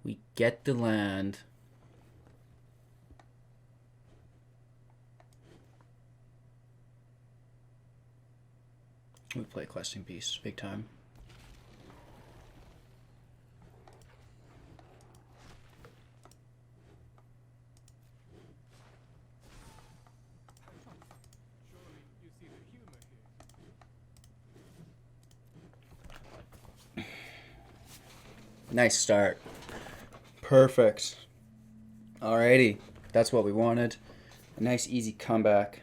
We get the land. We play Questing Beast big time. Nice start. Perfect. Alrighty. That's what we wanted. A nice easy comeback.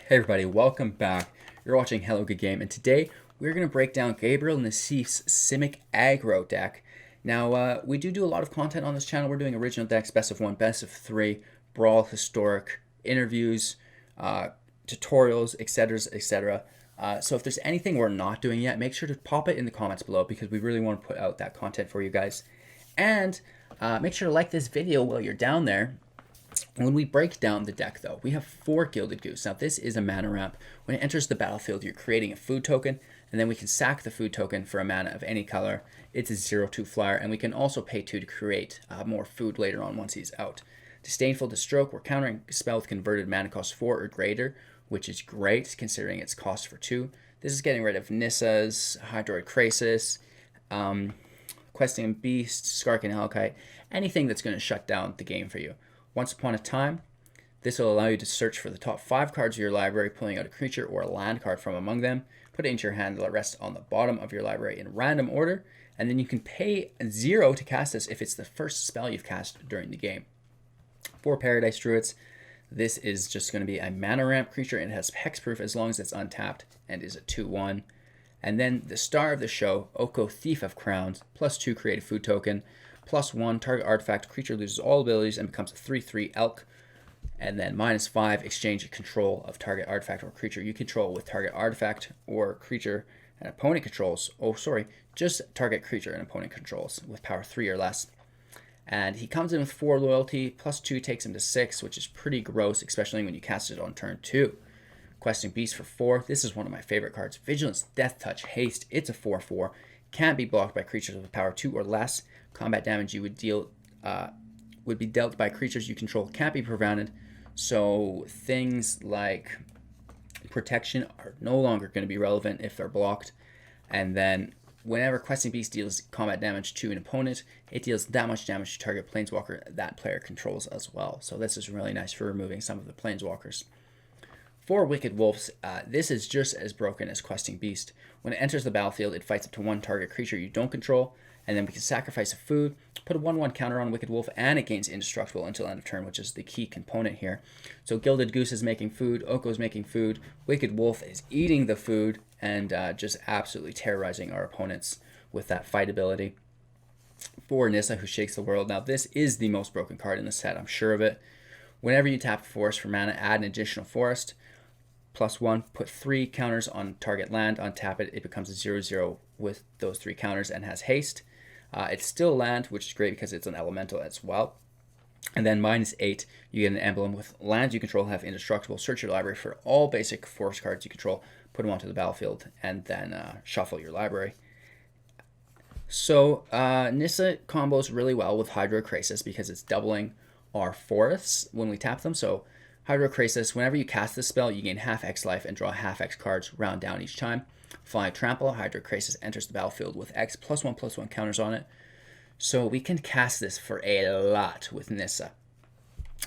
Hey everybody, welcome back. You're watching Hello Good Game, and today we're going to break down Gabriel Nassif's Simic Aggro deck. Now, we do a lot of content on this channel. We're doing original decks, best of 1, best of 3, brawl, historic, interviews, tutorials, etc., etc. So if there's anything we're not doing yet, make sure to pop it in the comments below because we really want to put out that content for you guys. And make sure to like this video while you're down there. When we break down the deck, though, we have 4 Gilded Goose. Now, this is a mana ramp. When it enters the battlefield, you're creating a food token, and then we can sack the food token for a mana of any color. It's a 0/2 flyer, and we can also pay 2 to create more food later on once he's out. Disdainful to Stroke, we're countering a spell with converted mana cost 4 or greater, which is great considering its cost for 2. This is getting rid of Nissa's, Hydroid Krasis, Questing Beast, Skark and Hellkite, anything that's going to shut down the game for you. Once upon a time, this will allow you to search for the top 5 cards of your library, pulling out a creature or a land card from among them, put it into your hand, let it rest on the bottom of your library in random order, and then you can pay 0 to cast this if it's the first spell you've cast during the game. For Paradise Druids, this is just going to be a mana ramp creature, and it has hexproof as long as it's untapped and is a 2/1. And then the star of the show, Oko Thief of Crowns, +2 create a food token, +1 target artifact, creature loses all abilities and becomes a 3/3 elk. And then -5 exchange control of target artifact or creature you control with target artifact or creature and opponent controls. Oh, sorry, just target creature and opponent controls with power 3 or less. And he comes in with 4 loyalty, +2 takes him to 6, which is pretty gross, especially when you cast it on turn 2. Questing Beast for 4. This is one of my favorite cards. Vigilance, Death Touch, Haste. It's a 4/4. Can't be blocked by creatures with power 2 or less. Combat damage you would deal would be dealt by creatures you control can't be prevented. So things like protection are no longer going to be relevant if they're blocked. And then whenever Questing Beast deals combat damage to an opponent, it deals that much damage to target planeswalker that player controls as well. So this is really nice for removing some of the planeswalkers. For Wicked Wolves, this is just as broken as Questing Beast. When it enters the battlefield, it fights up to 1 target creature you don't control, and then we can sacrifice a food, put a 1/1 counter on Wicked Wolf, and it gains indestructible until end of turn, which is the key component here. So Gilded Goose is making food, Oko is making food, Wicked Wolf is eating the food, and just absolutely terrorizing our opponents with that fight ability. For Nissa, who shakes the world. Now, this is the most broken card in the set, I'm sure of it. Whenever you tap a forest for mana, add an additional forest. +1, put 3 counters on target land, untap it, it becomes a 0/0 with those 3 counters and has haste. It's still land, which is great because it's an elemental as well. And then -8, you get an emblem with lands you control have indestructible. Search your library for all basic forest cards you control, put them onto the battlefield, and then shuffle your library. So Nissa combos really well with Hydroid Krasis because it's doubling our forests when we tap them. So Hydroid Krasis, whenever you cast this spell, you gain half X life and draw half X cards round down each time. Flying Trample, Hydroid Krasis enters the battlefield with X +1/+1 counters on it. So we can cast this for a lot with Nissa.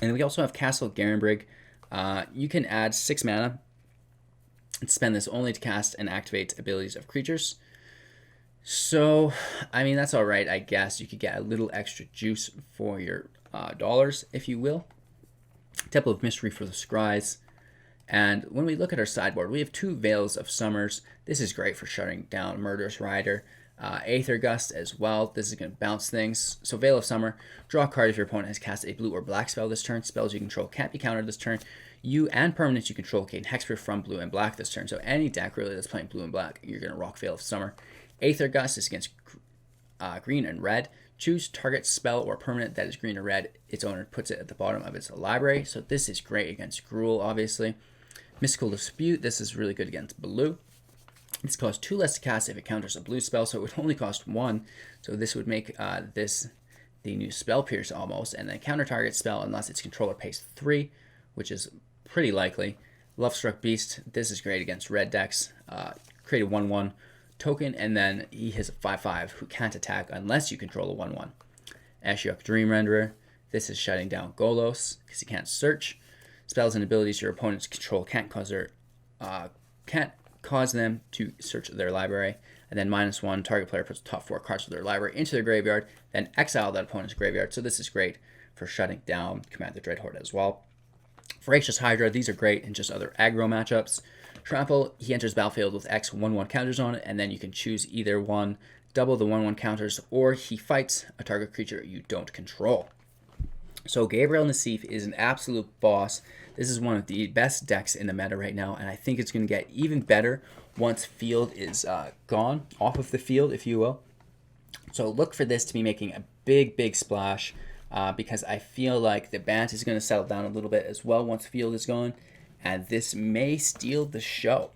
And we also have Castle Garenbrig. You can add 6 mana and spend this only to cast and activate abilities of creatures. So, I mean, that's alright, I guess. You could get a little extra juice for your dollars, if you will. Temple of Mystery for the Scries. And when we look at our sideboard, we have 2 Veils of Summers. This is great for shutting down Murderous Rider. Aether Gust as well. This is going to bounce things. So Veil of Summer, draw a card if your opponent has cast a blue or black spell this turn. Spells you control can't be countered this turn. You and permanents you control gain hexproof from blue and black this turn. So any deck really that's playing blue and black, you're going to rock Veil of Summer. Aether Gust is against green and red. Choose target spell or permanent that is green or red. Its owner puts it at the bottom of its library. So this is great against Gruul, obviously. Mystical Dispute, this is really good against blue. This costs 2 less to cast if it counters a blue spell, so it would only cost 1. So this would make this the new Spell Pierce almost, and then counter target spell unless its controller pays 3, which is pretty likely. Love Struck Beast, this is great against red decks. Create a 1/1 token, and then he has a 5/5 who can't attack unless you control a 1/1. Ashiok Dream Renderer, this is shutting down Golos because he can't search. Spells and abilities your opponents control can't cause them to search their library. And then -1, target player puts the top 4 cards of their library into their graveyard, then exile that opponent's graveyard. So this is great for shutting down Command the Dreadhorde as well. Voracious Hydra, these are great in just other aggro matchups. Trample, he enters battlefield with X 1/1 counters on it, and then you can choose either one, double the 1/1 counters, or he fights a target creature you don't control. So Gabriel Nassif is an absolute boss. This is one of the best decks in the meta right now, and I think it's going to get even better once field is gone, off of the field, if you will. So look for this to be making a big splash, because I feel like the Bant is going to settle down a little bit as well once field is gone, and this may steal the show.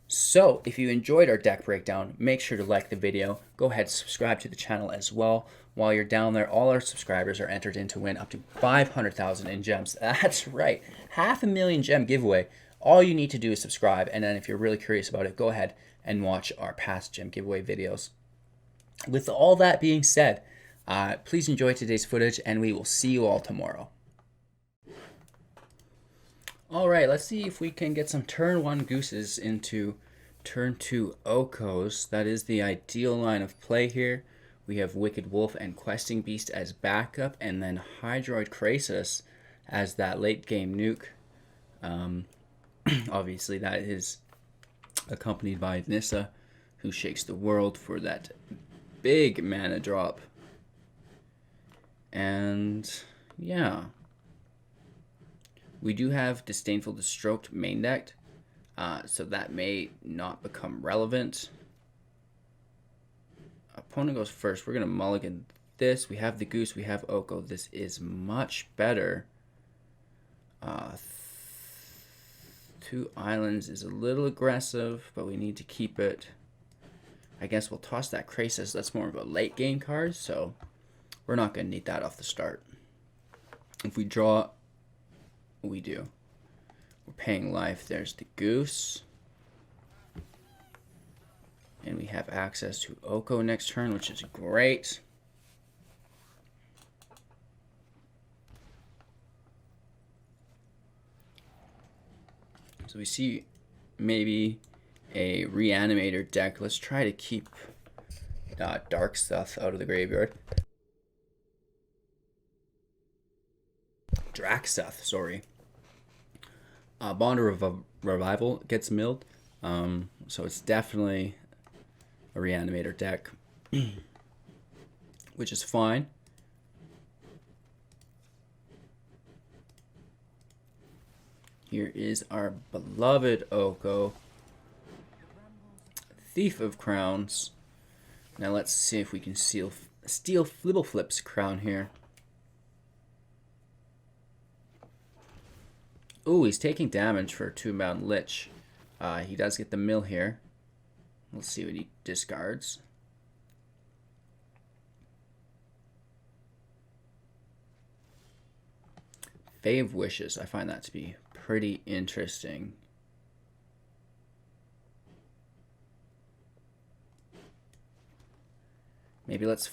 So if you enjoyed our deck breakdown, make sure to like the video. Go ahead and subscribe to the channel as well. While you're down there, all our subscribers are entered in to win up to 500,000 in gems. That's right, 500,000 gem giveaway. All you need to do is subscribe, and then if you're really curious about it, go ahead and watch our past gem giveaway videos. With all that being said, please enjoy today's footage, and we will see you all tomorrow. Alright, let's see if we can get some turn 1 Gooses into turn 2 Okos. That is the ideal line of play here. We have Wicked Wolf and Questing Beast as backup, and then Hydroid Krasis as that late game nuke. Obviously that is accompanied by Nissa, who shakes the world for that big mana drop. And yeah, we do have Disdainful Destruct main decked, so that may not become relevant. Opponent goes first. We're going to mulligan this. We have the Goose. We have Oko. This is much better. 2 islands is a little aggressive, but we need to keep it. I guess we'll toss that Krasis. That's more of a late game card, so we're not going to need that off the start. If we draw, we do. We're paying life. There's the Goose. And we have access to Oko next turn, which is great. So we see maybe a Reanimator deck. Let's try to keep Dark stuff out of the graveyard. Draxuth, sorry. Bonder of Revival gets milled. So it's definitely a Reanimator deck, which is fine. Here is our beloved Oko, Thief of Crowns. Now let's see if we can steal Flibbleflip's crown here. Ooh, he's taking damage for a 2-bound Lich. He does get the mill here. Let's see what he discards. Fave Wishes. I find that to be pretty interesting. Maybe let's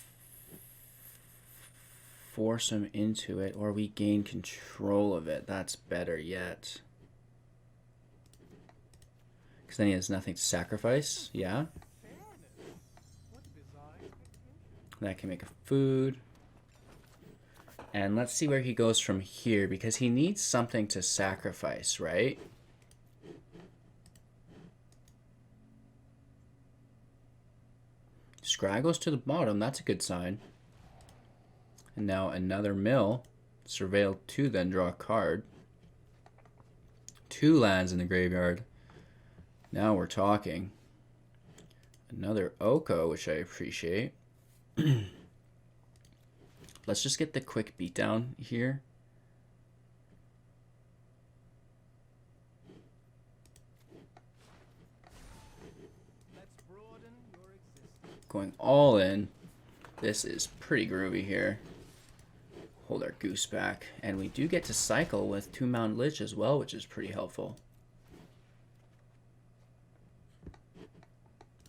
force him into it, or we gain control of it. That's better yet. Because then he has nothing to sacrifice. Yeah. That can make a food. And let's see where he goes from here, because he needs something to sacrifice, right? Scry goes to the bottom. That's a good sign. And now another mill. Surveil 2, then draw a card. 2 lands in the graveyard. Now we're talking. Another Oko, which I appreciate. Let's just get the quick beatdown here. Going all in. This is pretty groovy here. Hold our goose back. And we do get to cycle with 2 Mountain Lich as well, which is pretty helpful.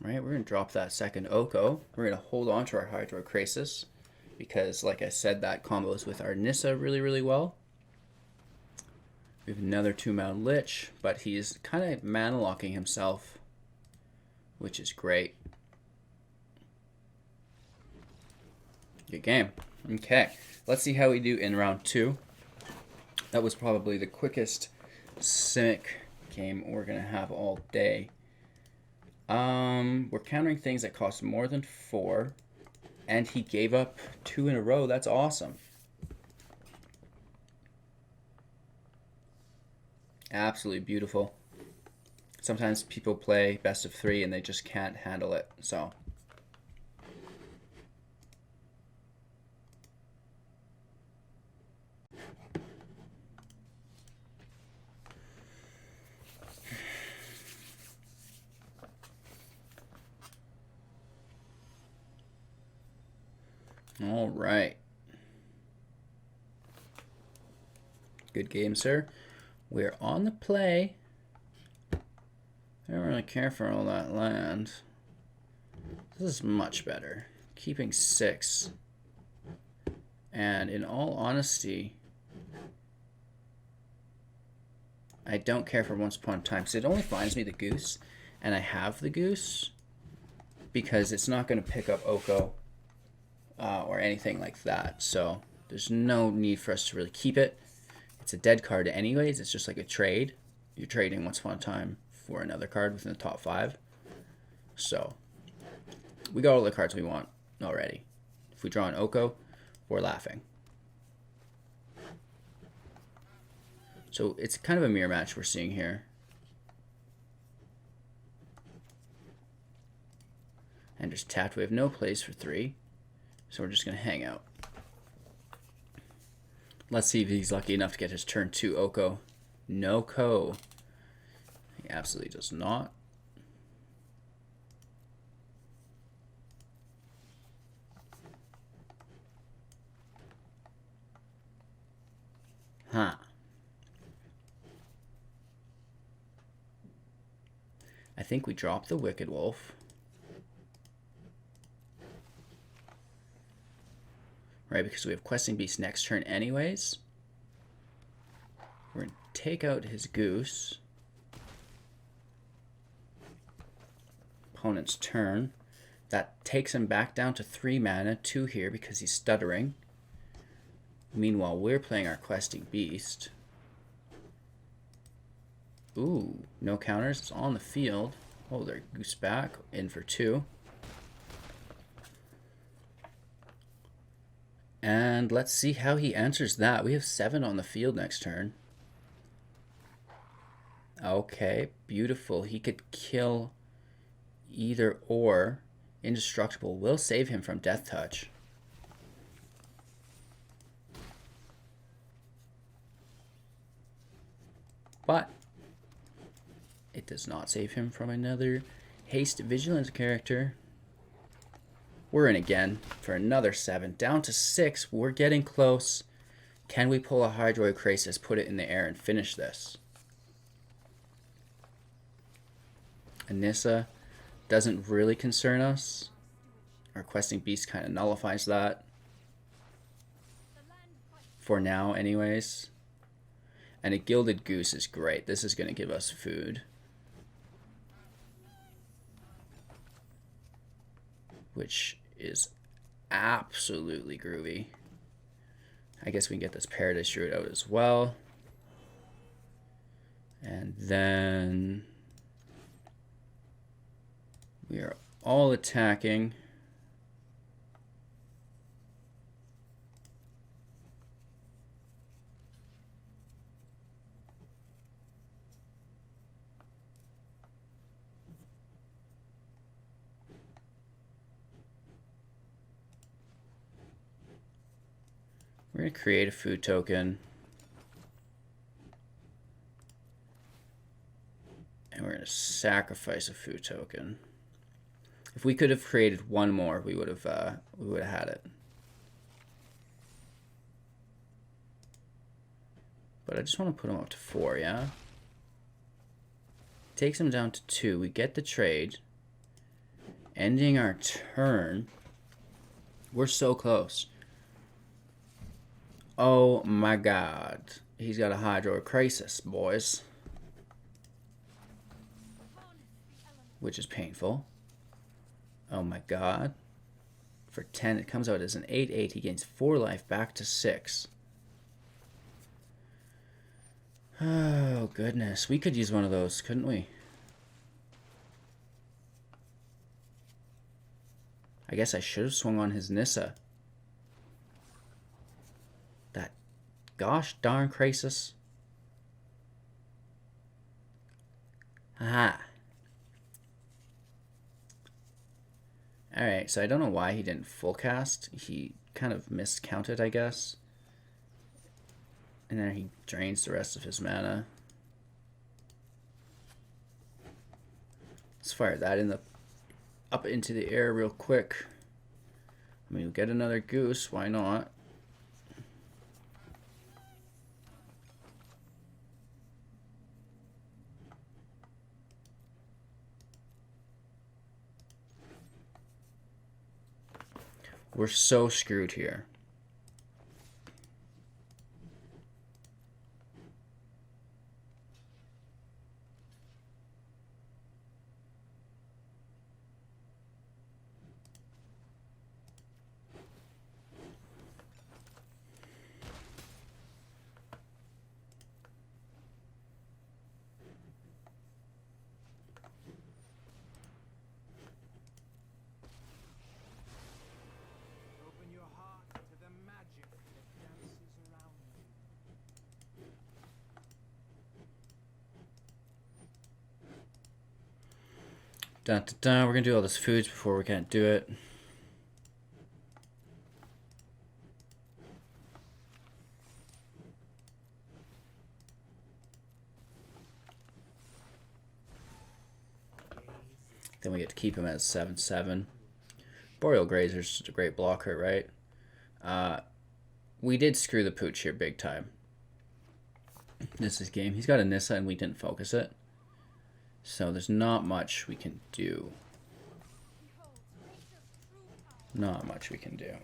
All right, we're going to drop that second Oko. We're going to hold on to our Hydroid Krasis because, like I said, that combos with our Nissa really, really well. We have another 2 Mountain Lich, but he's kind of mana locking himself, which is great. Good game. Okay, let's see how we do in round 2. That was probably the quickest Simic game we're going to have all day. We're countering things that cost more than 4, and he gave up 2 in a row. That's awesome. Absolutely beautiful. Sometimes people play best of 3 and they just can't handle it. So all right. Good game, sir. We're on the play. I don't really care for all that land. This is much better. Keeping 6. And in all honesty, I don't care for Once Upon a Time because it only finds me the goose. And I have the goose because it's not going to pick up Oko or anything like that. So there's no need for us to really keep it. It's a dead card anyways. It's just like a trade. You're trading Once Upon a Time for another card within the top 5. So we got all the cards we want already. If we draw an Oko, we're laughing. So it's kind of a mirror match we're seeing here. And just tapped. We have no place for 3. So we're just going to hang out. Let's see if he's lucky enough to get his turn 2 Oko. No Ko. He absolutely does not. Huh. I think we drop the Wicked Wolf. Right, because we have Questing Beast next turn anyways. We're going to take out his Goose. Opponent's turn. That takes him back down to 3 mana, 2 here because he's stuttering. Meanwhile, we're playing our Questing Beast. Ooh, no counters. It's on the field. Oh, their Goose back. In for 2. And let's see how he answers that. We have 7 on the field next turn. Okay, beautiful. He could kill either or. Indestructible will save him from Death Touch. But it does not save him from another Haste Vigilance character. We're in again for another 7. Down to 6. We're getting close. Can we pull a Hydroid Krasis, put it in the air, and finish this? Nissa doesn't really concern us. Our Questing Beast kind of nullifies that. For now, anyways. And a Gilded Goose is great. This is going to give us food. Which is absolutely groovy. I guess we can get this Paradise Druid out as well. And then we are all attacking. We're going to create a food token. And we're going to sacrifice a food token. If we could have created one more, we would have had it. But I just want to put him up to 4, yeah? Takes him down to 2. We get the trade. Ending our turn. We're so close. Oh my god. He's got a Hydroid Krasis, boys. Which is painful. Oh my god. For 10, it comes out as an 8/8. He gains 4 life back to 6. Oh, goodness. We could use one of those, couldn't we? I guess I should have swung on his Nissa. That gosh darn Krasis. Aha. Alright, so I don't know why he didn't full cast. He kind of miscounted, I guess. And then he drains the rest of his mana. Let's fire that in the up into the air real quick. I mean, we'll get another goose. Why not? We're so screwed here. Dun, dun, dun. We're going to do all this foods before we can't do it. Then we get to keep him at 7/7. Boreal Grazer's just a great blocker, right? We did screw the pooch here big time. This is game. He's got a Nissa and we didn't focus it. So there's not much we can do. Not much we can do.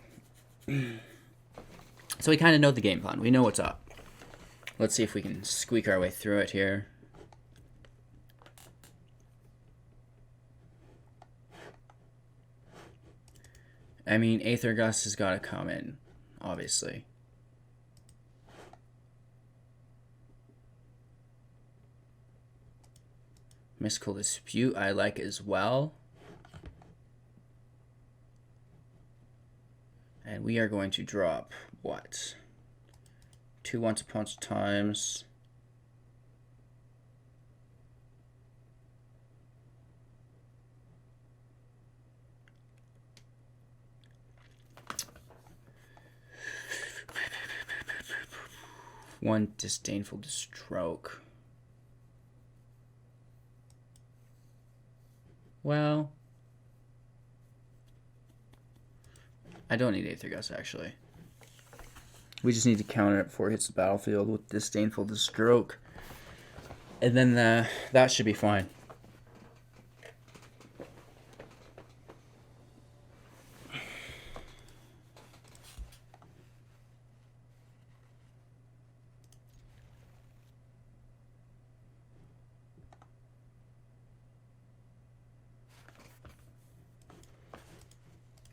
So we kind of know the game plan. We know what's up. Let's see if we can squeak our way through it here. I mean, Aether Gust has got to come in, obviously. Mystical Dispute I like as well. And we are going to drop, what? 2 Once Upon a Times. One Disdainful Stroke. Well, I don't need Aether Gust, actually. We just need to counter it before it hits the battlefield with Disdainful Stroke. And then that should be fine.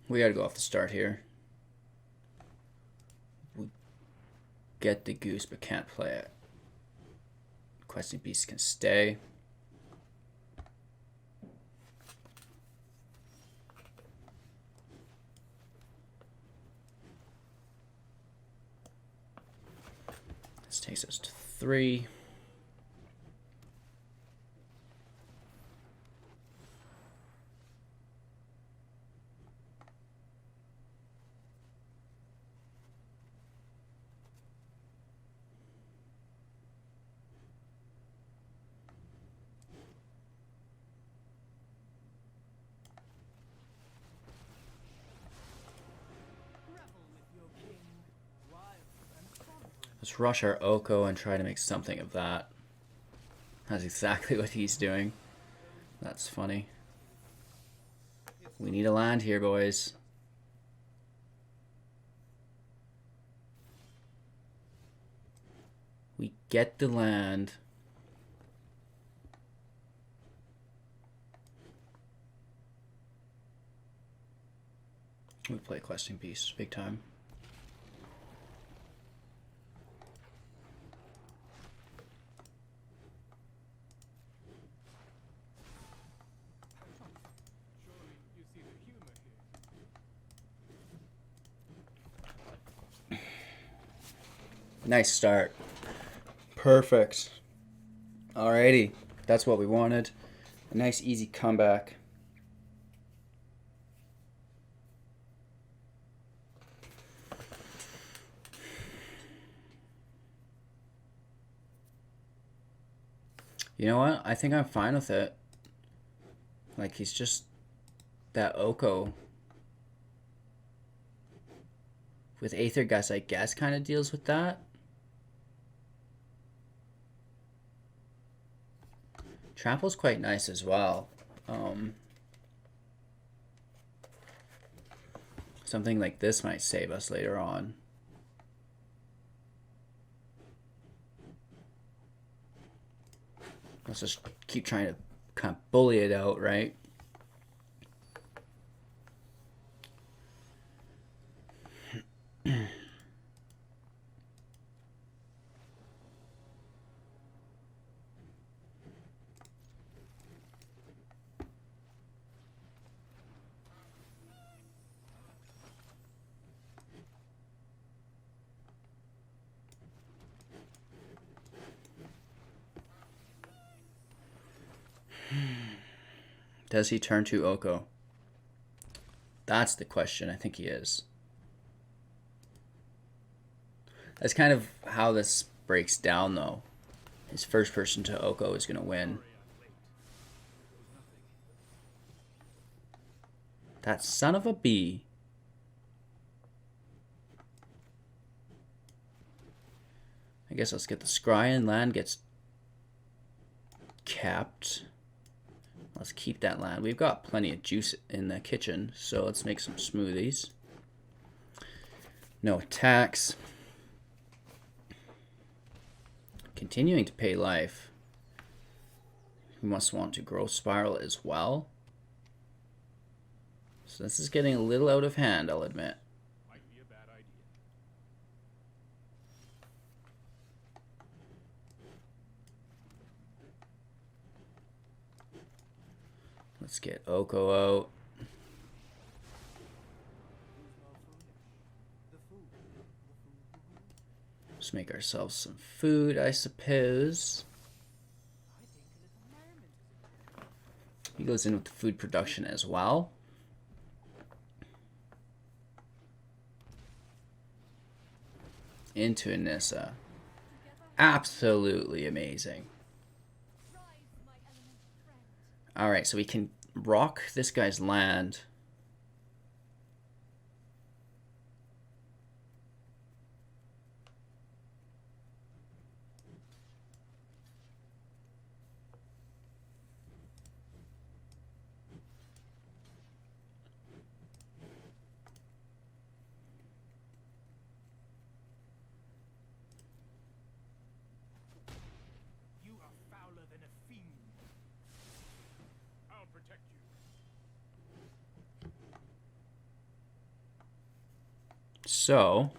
We gotta go off the start here. We get the goose but can't play it. Questing Beast can stay. This takes us to 3. Let's rush our Oko and try to make something of that. That's exactly what he's doing. That's funny. We need a land here, boys. We get the land. We play questing piece, big time. Nice start. Perfect. Alrighty. That's what we wanted. A nice easy comeback. You know what? I think I'm fine with it. Like, he's just that Oko. With Aether Gust, I guess, kind of deals with that. Trample's quite nice as well. Something like this might save us later on. Let's just keep trying to kind of bully it out, right? Does he turn to Oko? That's the question. I think he is. That's kind of how this breaks down, though. His first person to Oko is going to win. That son of a bee. I guess let's get the scry and land gets capped. Let's keep that land. We've got plenty of juice in the kitchen, so let's make some smoothies. No attacks. Continuing to pay life. We must want to grow spiral as well. So this is getting a little out of hand, I'll admit. Might be a bad idea. Let's get Oko out. Let's make ourselves some food, I suppose. He goes in with the food production as well. Into a Nissa. Absolutely amazing. Alright, so we can rock this guy's land. You are fouler than a fiend. I'll protect you. So,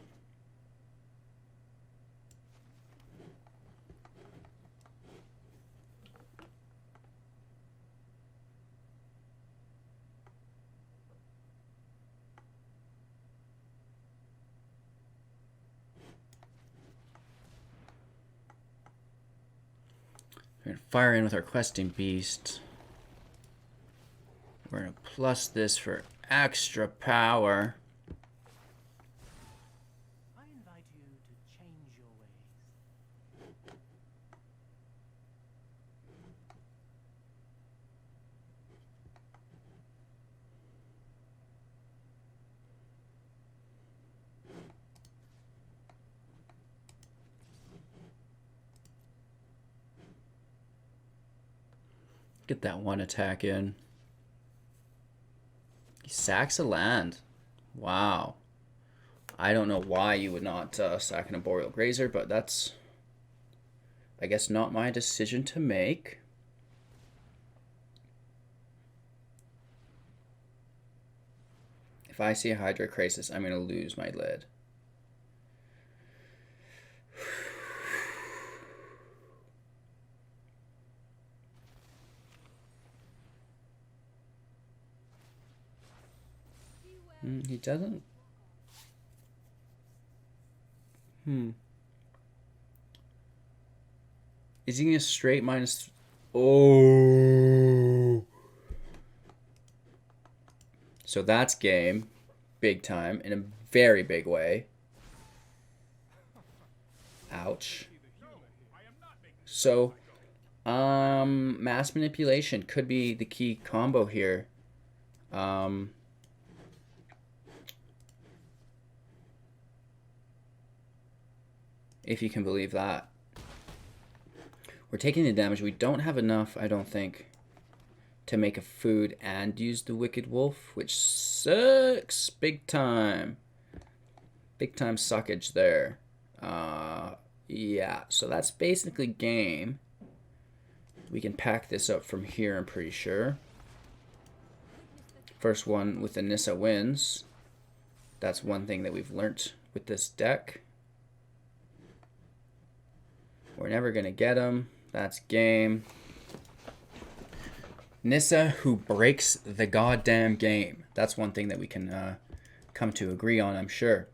we're going to fire in with our questing beast. We're going to plus this for extra power. I invite you to change your ways. Get that one attack in. He sacks a land. Wow. I don't know why you would not sack an Arboreal Grazer, but that's, I guess, not my decision to make. If I see a Hydroid Krasis, I'm going to lose my lid. He doesn't. Is he going to straight minus... Oh. So that's game. Big time. In a very big way. Ouch. So, mass manipulation could be the key combo here. If you can believe that. We're taking the damage. We don't have enough, I don't think, to make a food and use the Wicked Wolf, which sucks big time. Big time suckage there. Yeah, so that's basically game. We can pack this up from here, I'm pretty sure. First one with the Nissa wins. That's one thing that we've learnt with this deck. We're never going to get him. That's game. Nissa, who breaks the goddamn game. That's one thing that we can come to agree on, I'm sure.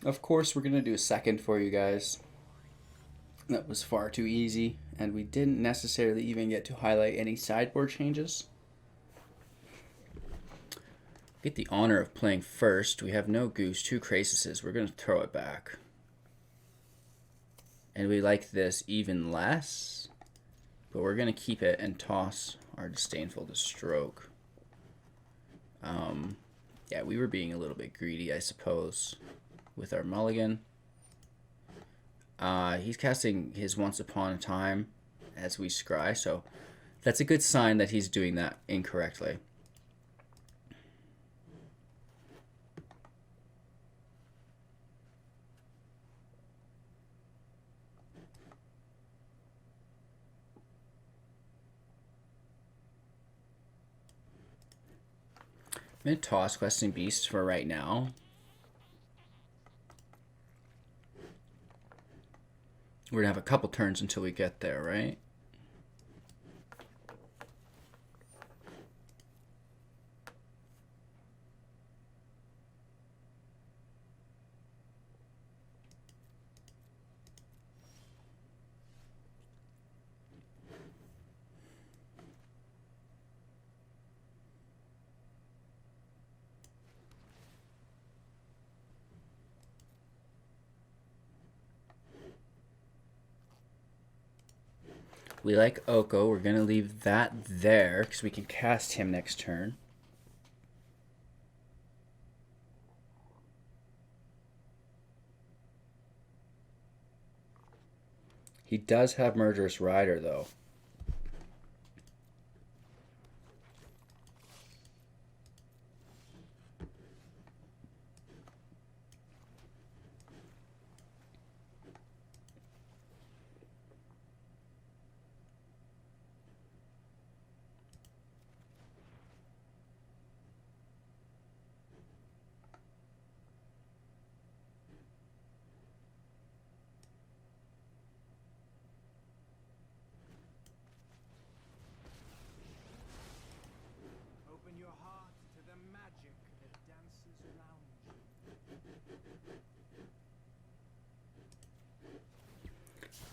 Of course, we're going to do a second for you guys. That was far too easy, and we didn't necessarily even get to highlight any sideboard changes. Get the honor of playing first. We have no Goose, 2 Krasises. We're going to throw it back. And we like this even less, but we're going to keep it and toss our Disdainful to Stroke. Yeah, we were being a little bit greedy, I suppose, with our mulligan. He's casting his Once Upon a Time as we scry, so that's a good sign that he's doing that incorrectly. I'm going to toss Questing Beast for right now. We're going to have a couple turns until we get there, right? We like Oko. We're going to leave that there because we can cast him next turn. He does have Murderous Rider, though.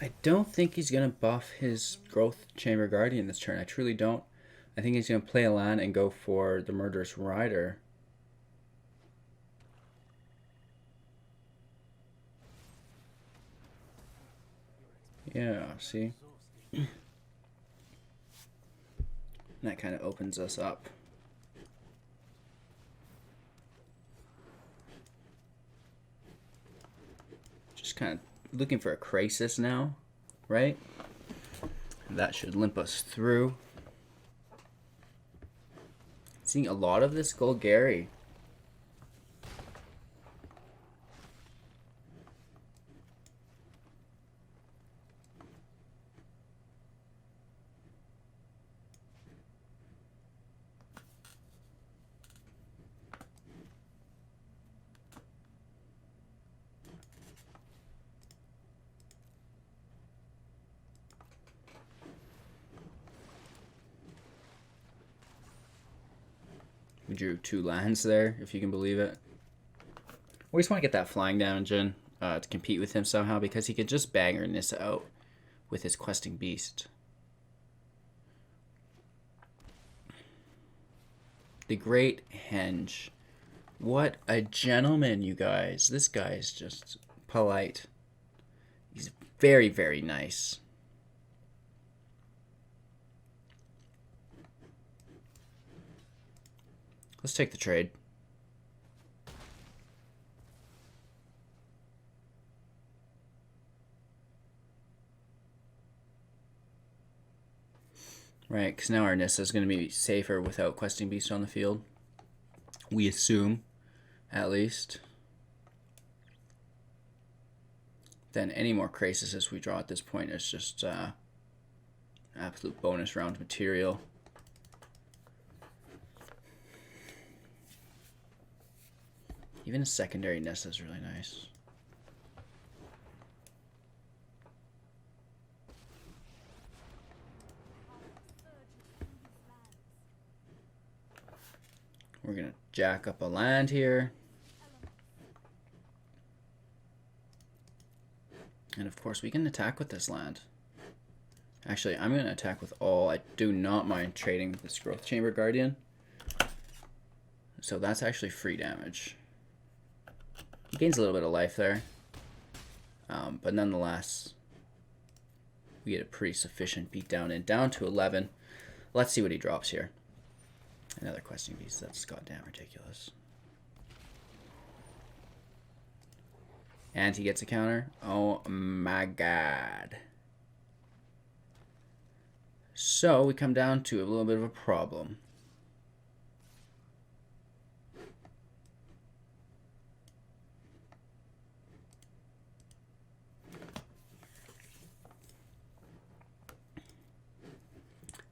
I don't think he's going to buff his Growth Chamber Guardian this turn. I truly don't. I think he's going to play a land and go for the Murderous Rider. Yeah, see? That kind of opens us up. just kind of looking for a Krasis now, right? That should limp us through. Seeing a lot of this Golgari. We drew 2 lands there, if you can believe it. We just want to get that flying damage in to compete with him somehow, because he could just bang our Nissa out with his questing beast. The Great Henge. What a gentleman, you guys. This guy is just polite. He's very, very nice. Let's take the trade. Right, because now our Nissa is going to be safer without questing beast on the field. We assume, at least. Then any more Krasis we draw at this point is just absolute bonus round material. Even a secondary Nissa is really nice. We're going to jack up a land here. And of course we can attack with this land. Actually, I'm going to attack with all. I do not mind trading this Growth Chamber Guardian. So that's actually free damage. He gains a little bit of life there. But nonetheless, we get a pretty sufficient beatdown and down to 11. Let's see what he drops here. Another questing beast. That's goddamn ridiculous. And he gets a counter. Oh my god. So we come down to a little bit of a problem.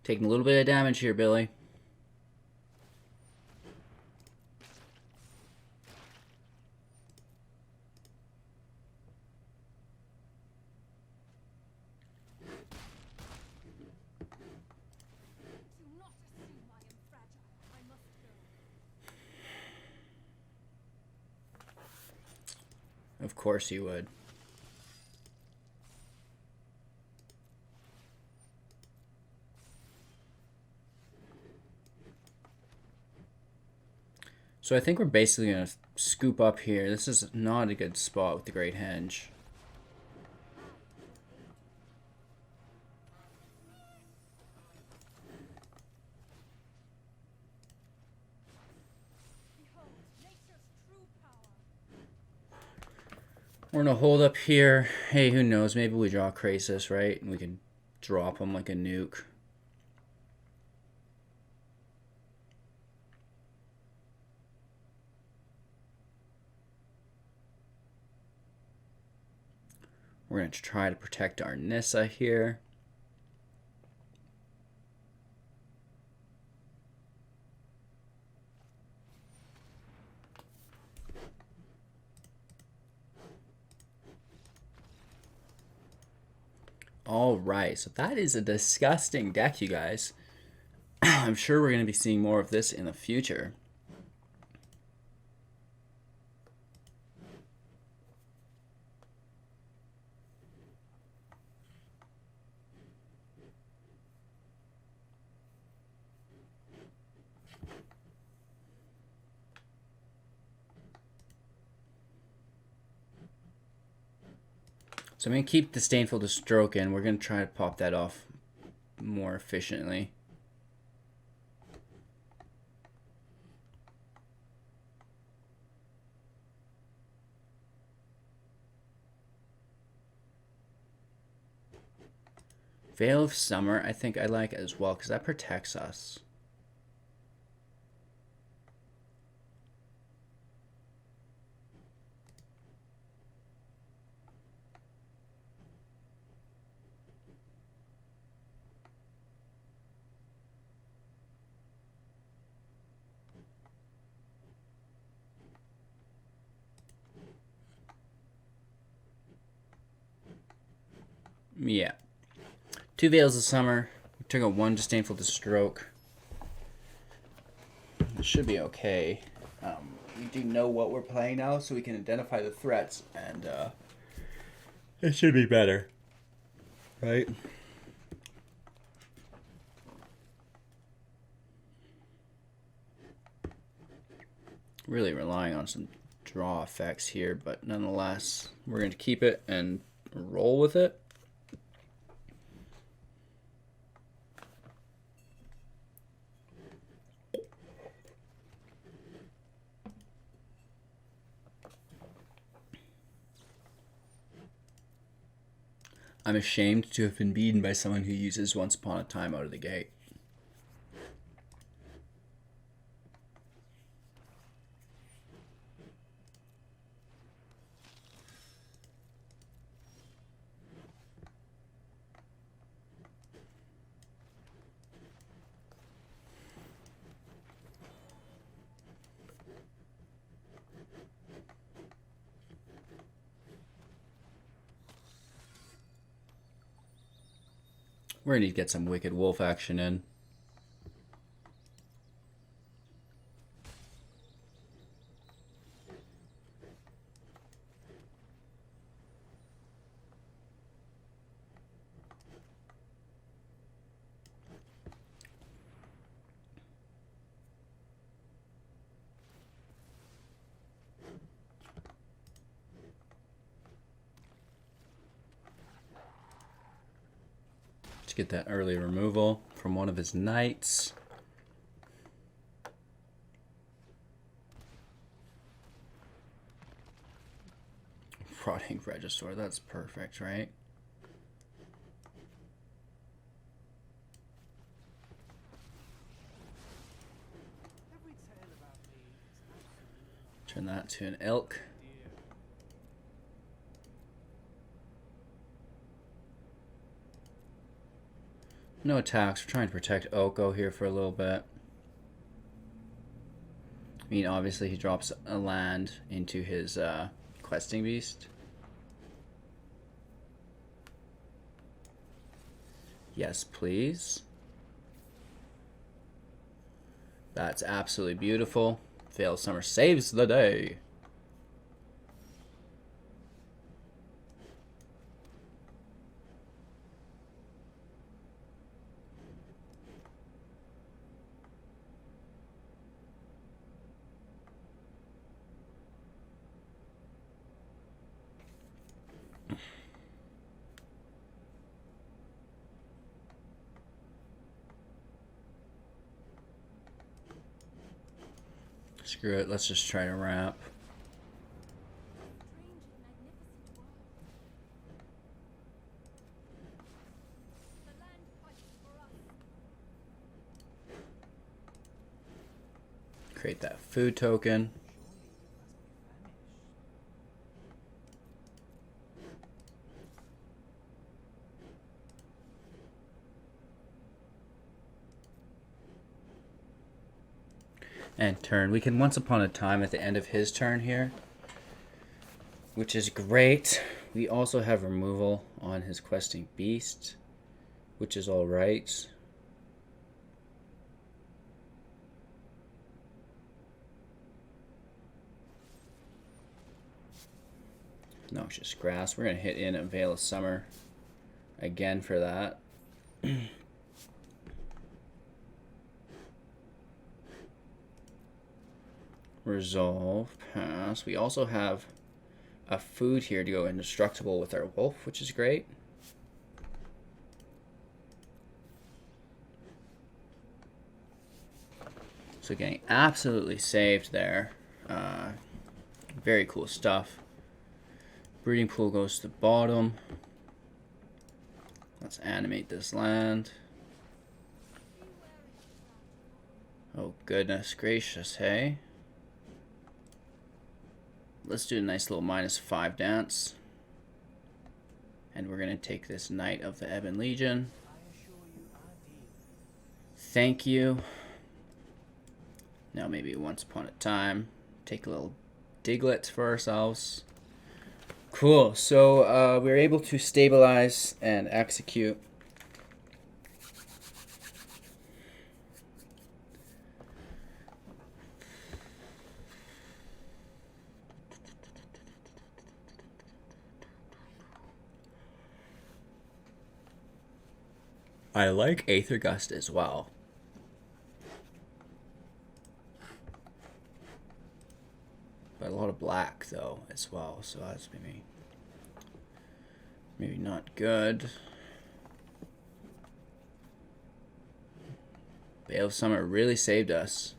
Taking a little bit of damage here, Billy. Of course you would. So I think we're basically going to scoop up here. This is not a good spot with the Great Henge. We're going to hold up here. Hey, who knows? Maybe we draw Krasis, right? And we can drop him like a nuke. We're going to try to protect our Nissa here. All right, so that is a disgusting deck, you guys. I'm sure we're going to be seeing more of this in the future. So I'm going to keep Disdainful to Stroke in. We're going to try to pop that off more efficiently. Veil of Summer, I think I like as well, because that protects us. Yeah. 2 Veils of Summer. We took a 1 Disdainful to Stroke. It should be okay. We do know what we're playing now, so we can identify the threats, and it should be better. Right? Really relying on some draw effects here, but nonetheless, we're going to keep it and roll with it. I'm ashamed to have been beaten by someone who uses Once Upon a Time out of the gate. We're going to need to get some Wicked Wolf action in. Get that early removal from one of his knights. Frauding Regisaur, that's perfect, right? Turn that to an elk. No attacks. We're trying to protect Oko here for a little bit. I mean, obviously he drops a land into his questing beast. Yes, please. That's absolutely beautiful. Veil of Summer saves the day. Screw it, let's just try to wrap. Create that food token. And turn. We can Once Upon a Time at the end of his turn here, which is great. We also have removal on his questing beast, which is all right. Noxious Grass. We're going to hit in a Veil of Summer again for that. Resolve, pass. We also have a food here to go indestructible with our wolf, which is great. So getting absolutely saved there. Very cool stuff. Breeding Pool goes to the bottom. Let's animate this land. Oh, goodness gracious, hey? Let's do a nice little -5 dance. And we're going to take this Knight of the Ebon Legion. Thank you. Now maybe once upon a time, take a little Diglett for ourselves. Cool, so we were able to stabilize and execute. I like Aether Gust as well. But a lot of black though as well, so that's maybe not good. Veil of Summer really saved us.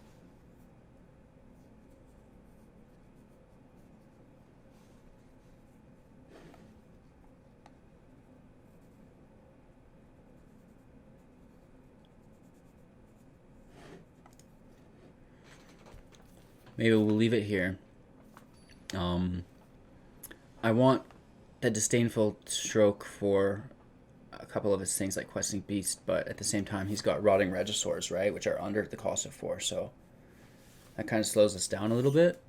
Maybe we'll leave it here. I want the Disdainful Stroke for a couple of his things like Questing Beast, but at the same time he's got Rotting Regisaurs, right, which are under the cost of 4, so that kind of slows us down a little bit.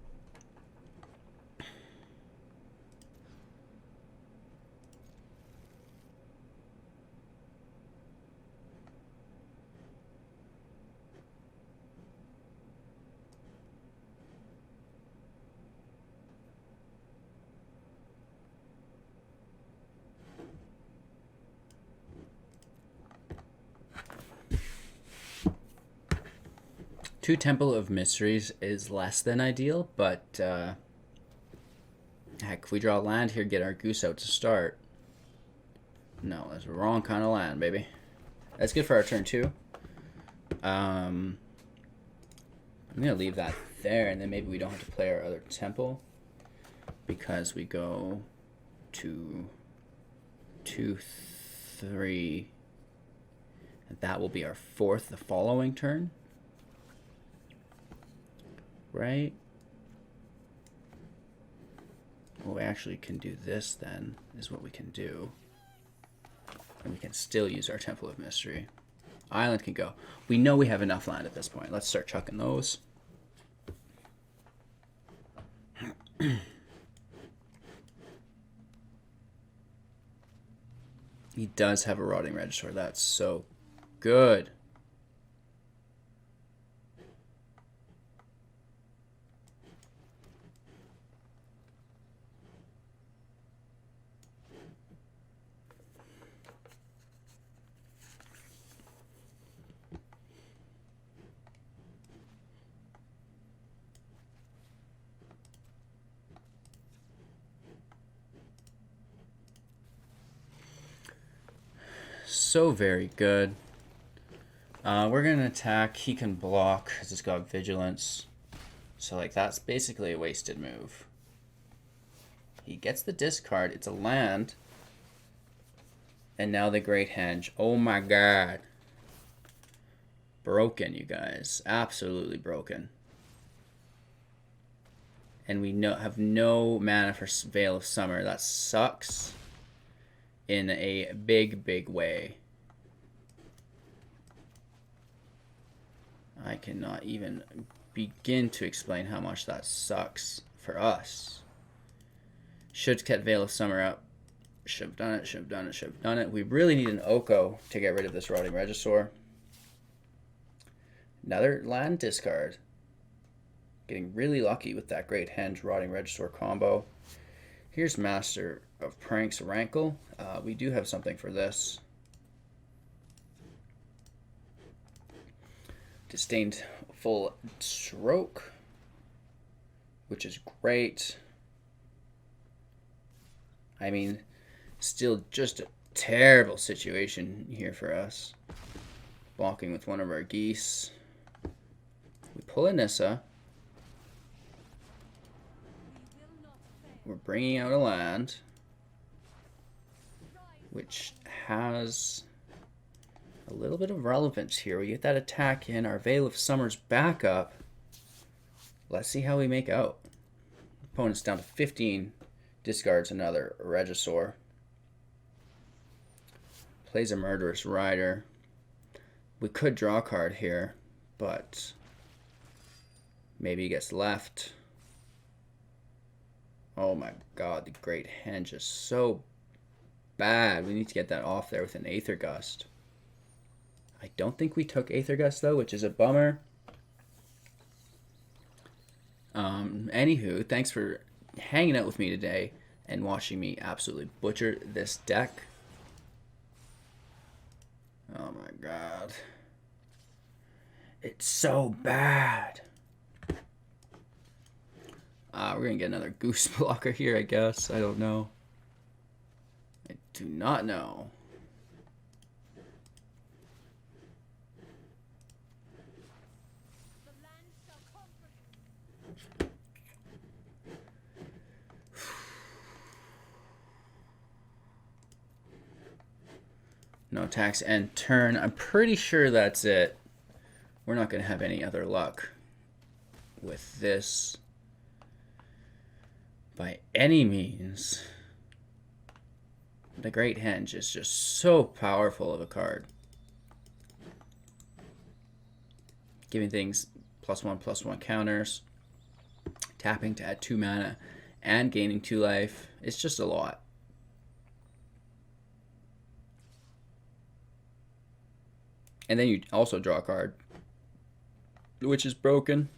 Two Temple of Mysteries is less than ideal, but heck, if we draw land here, get our goose out to start. No, that's the wrong kind of land, baby. That's good for our turn 2. I'm going to leave that there, and then maybe we don't have to play our other temple because we go to 2, 3, and that will be our 4th the following turn. Right? Well, we actually can do this then, is what we can do. And we can still use our Temple of Mystery. Island can go. We know we have enough land at this point. Let's start chucking those. He does have a Rotting Regisaur. That's so good. So very good. We're going to attack. He can block because it's got Vigilance. So, like, that's basically a wasted move. He gets the discard. It's a land. And now the Great Henge. Oh my god. Broken, you guys. Absolutely broken. And we have no mana for Veil of Summer. That sucks in a big, big way. I cannot even begin to explain how much that sucks for us. Should have kept Veil of Summer up. Should have done it, should have done it, should have done it. We really need an Oko to get rid of this Rotting Regisaur. Another land discard. Getting really lucky with that Great Henge Rotting Regisaur combo. Here's Master of Pranks Rankle. We do have something for this. Disdainful Stroke, which is great. I mean, still just a terrible situation here for us. Blocking with one of our geese. We pull a Nissa. We're bringing out a land, which has a little bit of relevance here. We get that attack in, our Veil of Summer's back up. Let's see how we make out. Opponent's down to 15, discards another Regisaur. Plays a Murderous Rider. We could draw a card here, but maybe he gets left. Oh my god, the Great Henge is so bad. We need to get that off there with an Aether Gust. I don't think we took Aether Gust though, which is a bummer. Anywho, thanks for hanging out with me today and watching me absolutely butcher this deck. Oh my god. It's so bad. We're going to get another Goose Blocker here, I guess. I don't know. I do not know. No attacks end turn. I'm pretty sure that's it. We're not going to have any other luck with this by any means. The Great Henge is just so powerful of a card. Giving things +1/+1 counters. Tapping to add 2 mana and gaining 2 life. It's just a lot. And then you also draw a card, which is broken.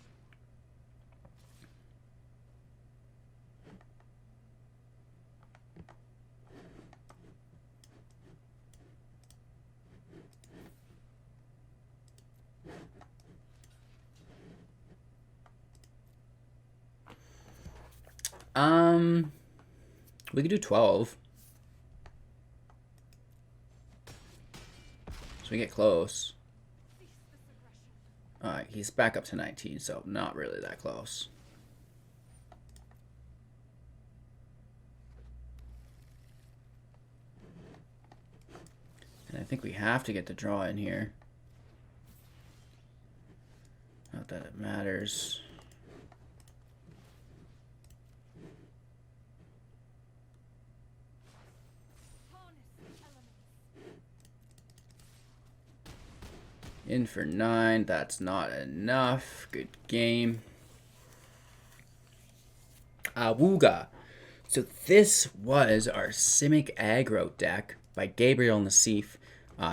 We could do 12. So we get close. Alright, he's back up to 19, so not really that close. And I think we have to get the draw in here. Not that it matters. In for 9. That's not enough. Good game. Awooga. So this was our Simic Aggro deck by Gabriel Nassif.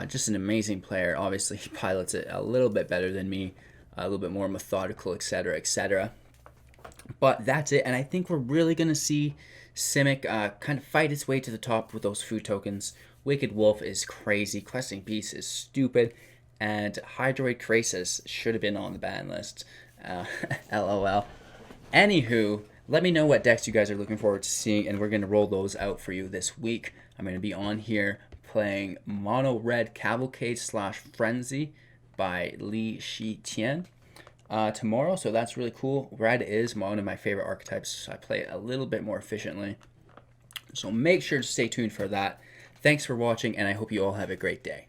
Just an amazing player. Obviously, he pilots it a little bit better than me. A little bit more methodical, etc., etc. But that's it. And I think we're really going to see Simic kind of fight its way to the top with those food tokens. Wicked Wolf is crazy. Questing Beast is stupid. And Hydroid Krasis should have been on the ban list. LOL. Anywho, let me know what decks you guys are looking forward to seeing, and we're going to roll those out for you this week. I'm going to be on here playing Mono Red Cavalcade / Frenzy by Li Shi Tian tomorrow, so that's really cool. Red is one of my favorite archetypes, so I play it a little bit more efficiently. So make sure to stay tuned for that. Thanks for watching, and I hope you all have a great day.